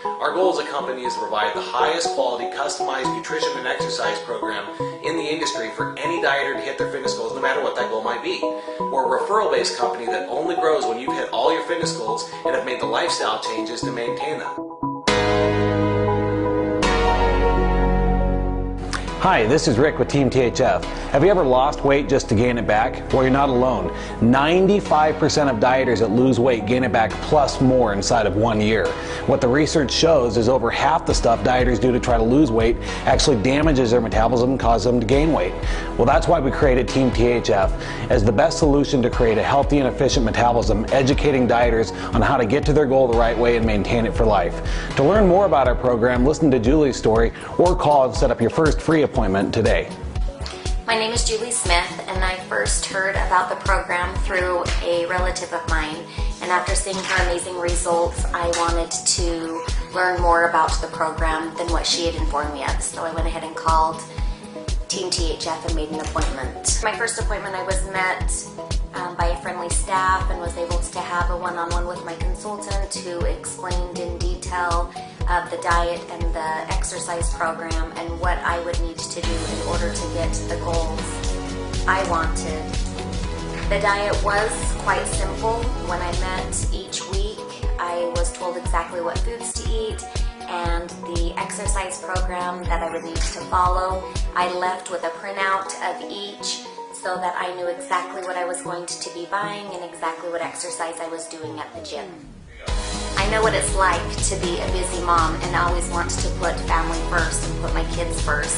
Our goal as a company is to provide the highest quality customized nutrition and exercise program in the industry for any dieter to hit their fitness goals, no matter what that goal might be. We're a referral-based company that only grows when you've hit all your fitness goals and have made the lifestyle changes to maintain them. Hi, this is Rick with Team THF. Have you ever lost weight just to gain it back? Well, you're not alone. 95% of dieters that lose weight gain it back plus more inside of 1 year. What the research shows is over half the stuff dieters do to try to lose weight actually damages their metabolism and causes them to gain weight. Well, that's why we created Team THF as the best solution to create a healthy and efficient metabolism, educating dieters on how to get to their goal the right way and maintain it for life. To learn more about our program, listen to Julie's story or call and set up your first free appointment today. My name is Julie Smith, and I first heard about the program through a relative of mine, and after seeing her amazing results, I wanted to learn more about the program than what she had informed me of. So I went ahead and called Team THF and made an appointment. My first appointment, I was met by a friendly staff and was able to have a one-on-one with my consultant who explained in detail of the diet and the exercise program and what I would need to do in order to get the goals I wanted. The diet was quite simple. When I met each week, I was told exactly what foods to eat and the exercise program that I would need to follow. I left with a printout of each so that I knew exactly what I was going to be buying and exactly what exercise I was doing at the gym. I know what it's like to be a busy mom and always want to put family first and put my kids first.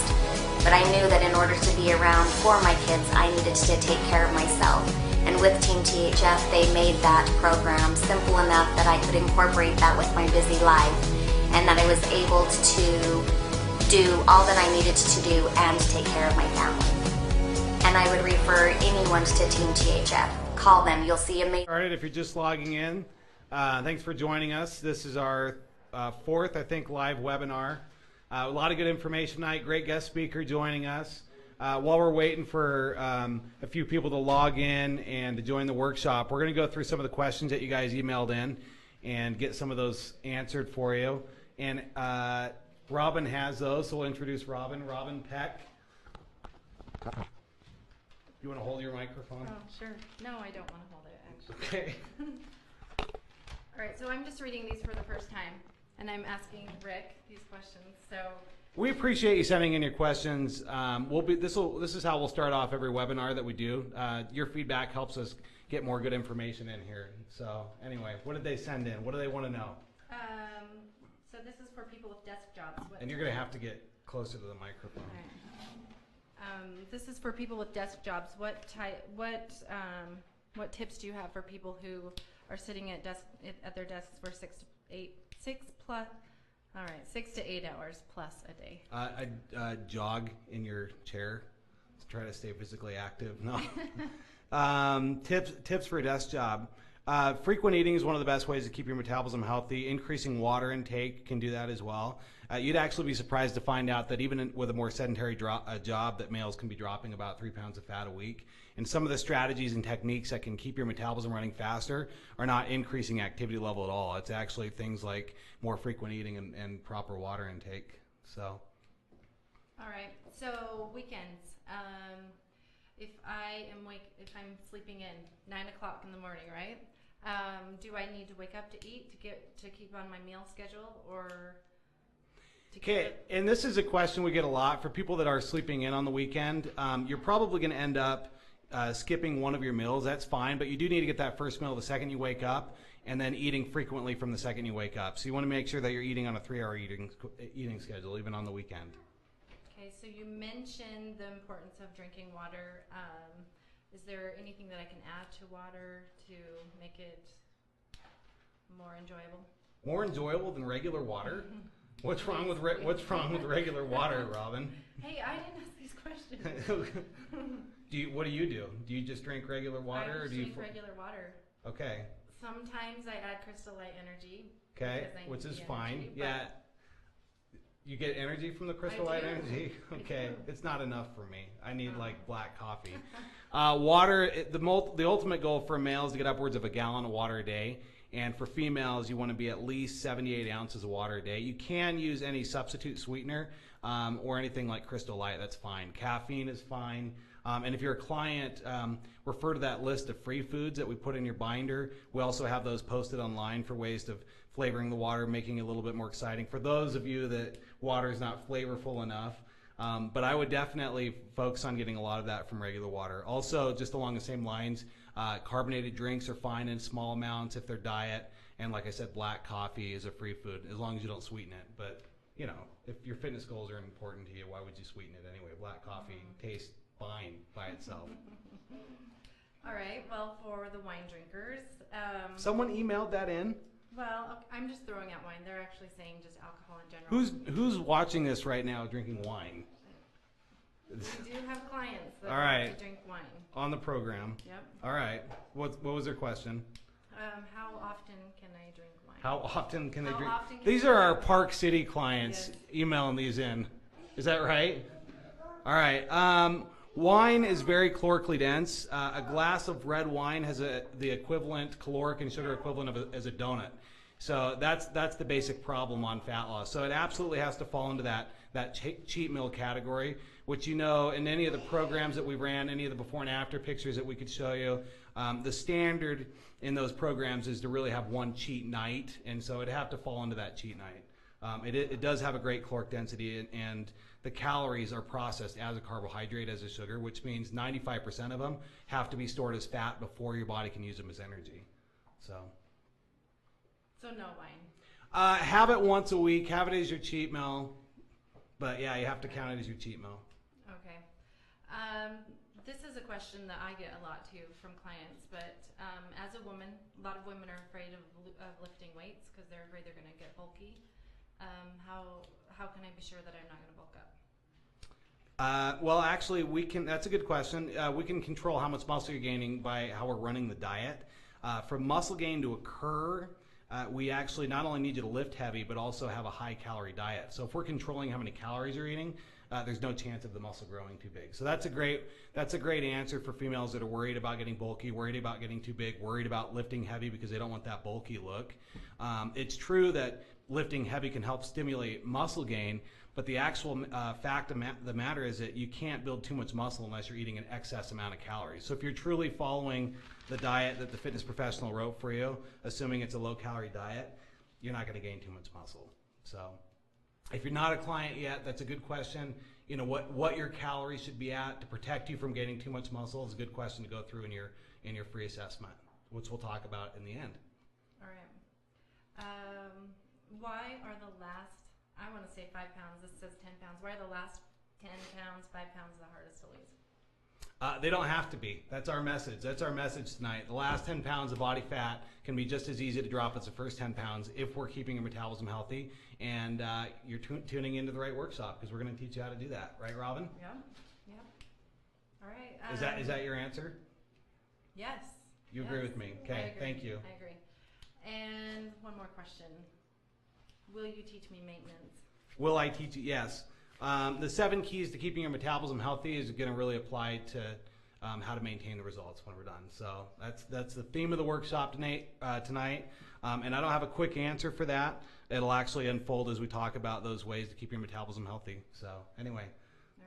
But I knew that in order to be around for my kids, I needed to take care of myself. And with Team THF, they made that program simple enough that I could incorporate that with my busy life and that I was able to do all that I needed to do and take care of my family. And I would refer anyone to Team THF. Call them. You'll see amazing. Started if you're just logging in. Thanks for joining us. This is our fourth, I think, live webinar. A lot of good information tonight. Great guest speaker joining us. While we're waiting for a few people to log in and to join the workshop, we're going to go through some of the questions that you guys emailed in and get some of those answered for you. And Robin has those, so we'll introduce Robin. Robin Peck. You want to hold your microphone? Oh, sure. No, I don't want to hold it, actually. Okay. All right, so I'm just reading these for the first time, and I'm asking Rick these questions. So we appreciate you sending in your questions. This is how we'll start off every webinar that we do. Your feedback helps us get more good information in here. So anyway, what did they send in? What do they want to know? So this is for people with desk jobs. And you're going to have to get closer to the microphone. All right. This is for people with desk jobs. What tips do you have for people who are sitting at their desks for 6 to 8 hours plus a day? I jog in your chair to try to stay physically active. No. Tips for a desk job. Frequent eating is one of the best ways to keep your metabolism healthy. Increasing water intake can do that as well. You'd actually be surprised to find out that even with a more sedentary job, that males can be dropping about 3 pounds of fat a week. And some of the strategies and techniques that can keep your metabolism running faster are not increasing activity level at all. It's actually things like more frequent eating and proper water intake. So. All right. So weekends. If I'm sleeping in 9 o'clock in the morning, right? Do I need to wake up to eat to keep on my meal schedule or? Okay, and this is a question we get a lot for people that are sleeping in on the weekend. You're probably going to end up skipping one of your meals. That's fine, but you do need to get that first meal the second you wake up, and then eating frequently from the second you wake up. So you want to make sure that you're eating on a 3-hour eating schedule, even on the weekend. Okay, so you mentioned the importance of drinking water. Is there anything that I can add to water to make it more enjoyable? More enjoyable than regular water? What's wrong with regular water, Robin? Hey, I didn't ask these questions. What do you do? Do you just drink regular water? I just drink regular water. Okay. Sometimes I add Crystal Light Energy. Okay, which is fine. Yeah. You get energy from the Crystal Light Energy? Okay, it's not enough for me. I need like black coffee. Water, the ultimate goal for a male is to get upwards of a gallon of water a day. And for females, you want to be at least 78 ounces of water a day. You can use any substitute sweetener or anything like Crystal Light. That's fine. Caffeine is fine. And if you're a client, refer to that list of free foods that we put in your binder. We also have those posted online for ways of flavoring the water, making it a little bit more exciting. For those of you that water is not flavorful enough, but I would definitely focus on getting a lot of that from regular water. Also, just along the same lines, carbonated drinks are fine in small amounts if they're diet. And like I said, black coffee is a free food as long as you don't sweeten it. But, you know, if your fitness goals are important to you, why would you sweeten it anyway? Black coffee tastes fine by itself. All right. Well, for the wine drinkers, Someone emailed that in. well, I'm just throwing out wine. They're actually saying just alcohol in general. Who's watching this right now drinking wine We do have clients that All like right. to drink wine. on the program? Yep. All right. What was their question? How often can I drink wine? How often can they How drink? often can These they are our drink? Park City clients emailing these in. Is that right? All right. Wine is very calorically dense. A glass of red wine has the equivalent caloric and sugar equivalent of as a donut. So that's the basic problem on fat loss. So it absolutely has to fall into that cheat meal category, which, you know, in any of the programs that we ran, any of the before and after pictures that we could show you, the standard in those programs is to really have one cheat night, and so it'd have to fall into that cheat night. It does have a great caloric density, and the calories are processed as a carbohydrate, as a sugar, which means 95% of them have to be stored as fat before your body can use them as energy. So no wine. have it once a week. Have it as your cheat meal. But yeah, you have to count it as your cheat meal. Okay. This is a question that I get a lot too from clients, but as a woman, a lot of women are afraid of lifting weights because they're afraid they're going to get bulky. How can I be sure that I'm not going to bulk up? Well, actually, that's a good question. We can control how much muscle you're gaining by how we're running the diet. For muscle gain to occur, we actually not only need you to lift heavy, but also have a high calorie diet. So if we're controlling how many calories you're eating, there's no chance of the muscle growing too big. So that's a great answer for females that are worried about getting bulky, worried about getting too big, worried about lifting heavy because they don't want that bulky look. It's true that lifting heavy can help stimulate muscle gain, but the actual fact of the matter is that you can't build too much muscle unless you're eating an excess amount of calories. So if you're truly following the diet that the fitness professional wrote for you, assuming it's a low-calorie diet, you're not going to gain too much muscle. So if you're not a client yet, that's a good question. You know, what your calories should be at to protect you from gaining too much muscle is a good question to go through in your free assessment, which we'll talk about in the end. All right. Why are the last, I want to say 5 pounds, this says 10 pounds. Why are the last 10 pounds, 5 pounds the hardest to lose? They don't have to be. That's our message. That's our message tonight. The last 10 pounds of body fat can be just as easy to drop as the first 10 pounds if we're keeping your metabolism healthy. And you're tuning into the right workshop because we're going to teach you how to do that. Right, Robin? Yeah. Yep. All right. Is that your answer? Yes. You agree with me? Okay, I agree. thank you. I agree. And one more question. Will you teach me maintenance? Will I teach you? Yes. The 7 keys to keeping your metabolism healthy is going to really apply to how to maintain the results when we're done. So that's the theme of the workshop tonight. And I don't have a quick answer for that. It'll actually unfold as we talk about those ways to keep your metabolism healthy. So anyway,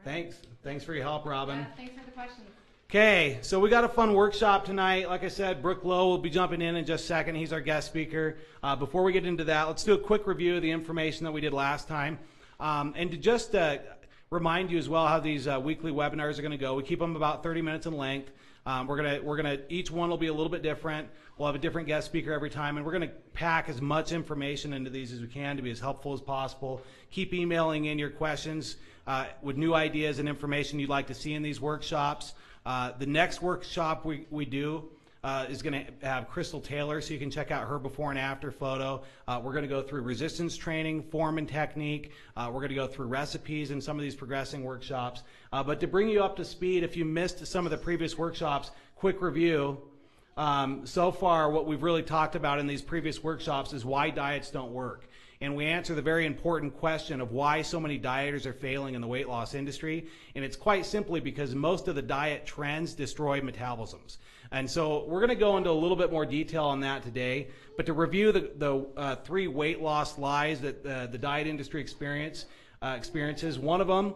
right. Thanks for your help, Robin. Yeah, thanks for the questions. Okay, so we got a fun workshop tonight. Like I said, Brooke Lowe will be jumping in just a second. He's our guest speaker. Before we get into that, let's do a quick review of the information that we did last time. And to just remind you as well how these weekly webinars are going to go. We keep them about 30 minutes in length. We're gonna each one will be a little bit different. We'll have a different guest speaker every time, and we're going to pack as much information into these as we can to be as helpful as possible. Keep emailing in your questions with new ideas and information you'd like to see in these workshops. The next workshop we do is going to have Crystal Taylor, so you can check out her before and after photo. We're going to go through resistance training, form and technique. We're going to go through recipes in some of these progressing workshops. But to bring you up to speed, if you missed some of the previous workshops, quick review. So far, what we've really talked about in these previous workshops is why diets don't work. and we answer the very important question of why so many dieters are failing in the weight loss industry. And it's quite simply because most of the diet trends destroy metabolisms. And so we're going to go into a little bit more detail on that today. But to review the 3 weight loss lies that the diet industry experiences, one of them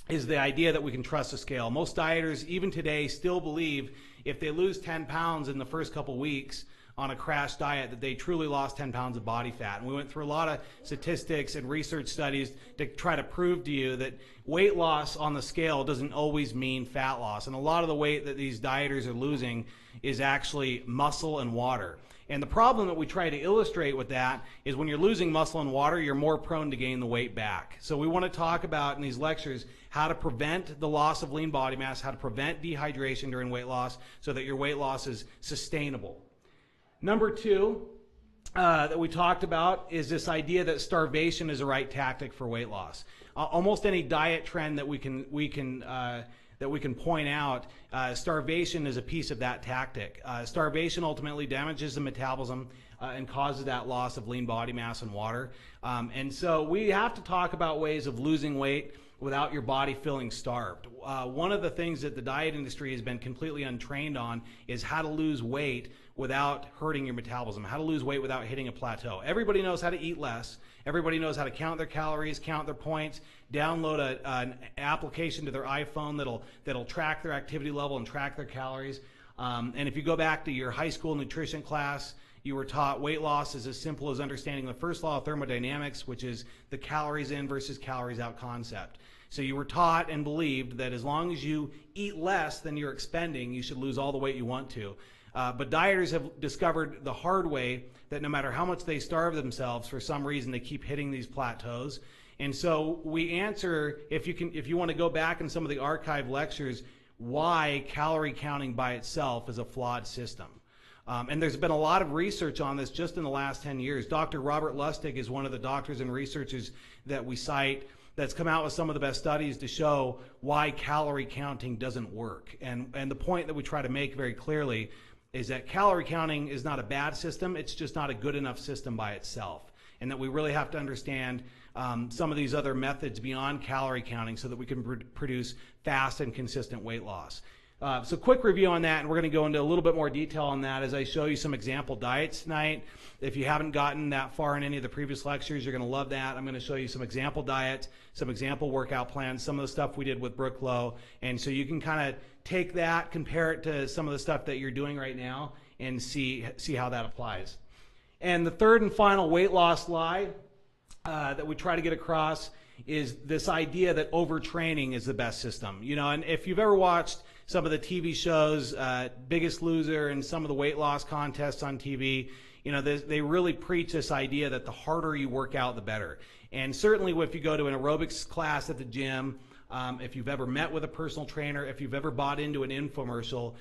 is the idea that we can trust the scale. Most dieters, even today, still believe if they lose 10 pounds in the first couple weeks on a crash diet that they truly lost 10 pounds of body fat. And we went through a lot of statistics and research studies to try to prove to you that weight loss on the scale doesn't always mean fat loss. And a lot of the weight that these dieters are losing is actually muscle and water. And the problem that we try to illustrate with that is when you're losing muscle and water, you're more prone to gain the weight back. So we want to talk about in these lectures how to prevent the loss of lean body mass, how to prevent dehydration during weight loss so that your weight loss is sustainable. Number 2 that we talked about is this idea that starvation is the right tactic for weight loss. Almost any diet trend that we can point out, starvation is a piece of that tactic. Starvation ultimately damages the metabolism and causes that loss of lean body mass and water. And so we have to talk about ways of losing weight without your body feeling starved. One of the things that the diet industry has been completely untrained on is how to lose weight without hurting your metabolism, how to lose weight without hitting a plateau. Everybody knows how to eat less. Everybody knows how to count their calories, count their points, download an application to their iPhone that'll track their activity level and track their calories. And if you go back to your high school nutrition class, you were taught weight loss is as simple as understanding the first law of thermodynamics, which is the calories in versus calories out concept. So you were taught and believed that as long as you eat less than you're expending, you should lose all the weight you want to. But dieters have discovered the hard way that no matter how much they starve themselves, for some reason they keep hitting these plateaus. And so we answer, if you want to go back in some of the archive lectures, why calorie counting by itself is a flawed system. And there's been a lot of research on this just in the last 10 years. Dr. Robert Lustig is one of the doctors and researchers that we cite that's come out with some of the best studies to show why calorie counting doesn't work. And the point that we try to make very clearly is that calorie counting is not a bad system, it's just not a good enough system by itself. And that we really have to understand some of these other methods beyond calorie counting so that we can produce fast and consistent weight loss. So quick review on that, and we're going to go into a little bit more detail on that as I show you some example diets tonight. If you haven't gotten that far in any of the previous lectures, you're going to love that. I'm going to show you some example diets, some example workout plans, some of the stuff we did with Brooke Lowe, and so you can kind of take that, compare it to some of the stuff that you're doing right now, and see how that applies. And the third and final weight loss lie that we try to get across is this idea that overtraining is the best system. You know, and if you've ever watched some of the TV shows, Biggest Loser and some of the weight loss contests on TV, you know, they really preach this idea that the harder you work out, the better. And certainly if you go to an aerobics class at the gym, if you've ever met with a personal trainer, if you've ever bought into an infomercial,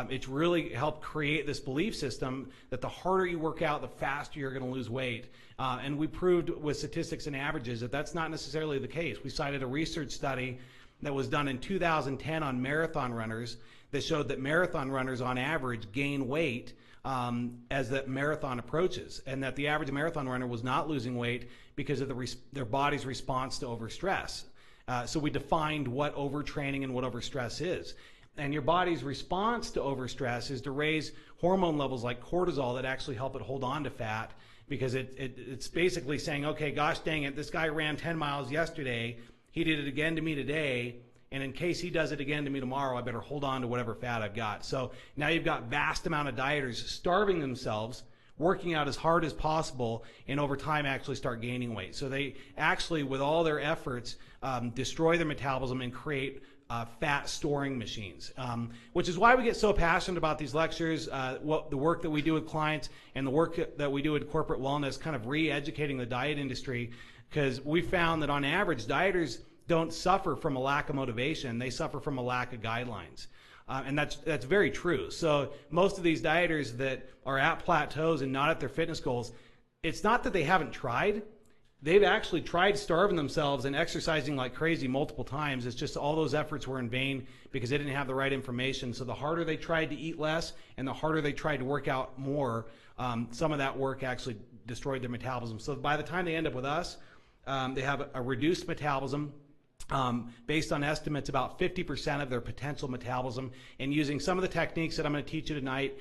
it's really helped create this belief system that the harder you work out, the faster you're going to lose weight. And we proved with statistics and averages that that's not necessarily the case. We cited a research study that was done in 2010 on marathon runners that showed that marathon runners on average gain weight as the marathon approaches, and that the average marathon runner was not losing weight because of their body's response to overstress. So we defined what overtraining and what overstress is. And your body's response to overstress is to raise hormone levels like cortisol that actually help it hold on to fat, because it's basically saying, okay, gosh dang it, this guy ran 10 miles yesterday, he did it again to me today, and in case he does it again to me tomorrow, I better hold on to whatever fat I've got. So now you've got vast amount of dieters starving themselves, working out as hard as possible, and over time actually start gaining weight. So they actually, with all their efforts, destroy their metabolism and create fat storing machines, which is why we get so passionate about these lectures, the work that we do with clients and the work that we do in corporate wellness, kind of re-educating the diet industry, because we found that on average, dieters don't suffer from a lack of motivation, they suffer from a lack of guidelines. And that's very true. So most of these dieters that are at plateaus and not at their fitness goals, it's not that they haven't tried. They've actually tried starving themselves and exercising like crazy multiple times. It's just all those efforts were in vain because they didn't have the right information. So the harder they tried to eat less and the harder they tried to work out more, some of that work actually destroyed their metabolism. So by the time they end up with us, they have a reduced metabolism. Based on estimates, about 50% of their potential metabolism. And using some of the techniques that I'm going to teach you tonight,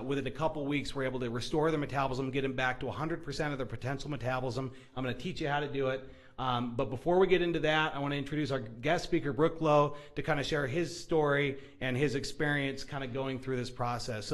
within a couple weeks, we're able to restore their metabolism, get them back to 100% of their potential metabolism. I'm going to teach you how to do it. But before we get into that, I want to introduce our guest speaker, Brooke Lowe, to kind of share his story and his experience kind of going through this process. So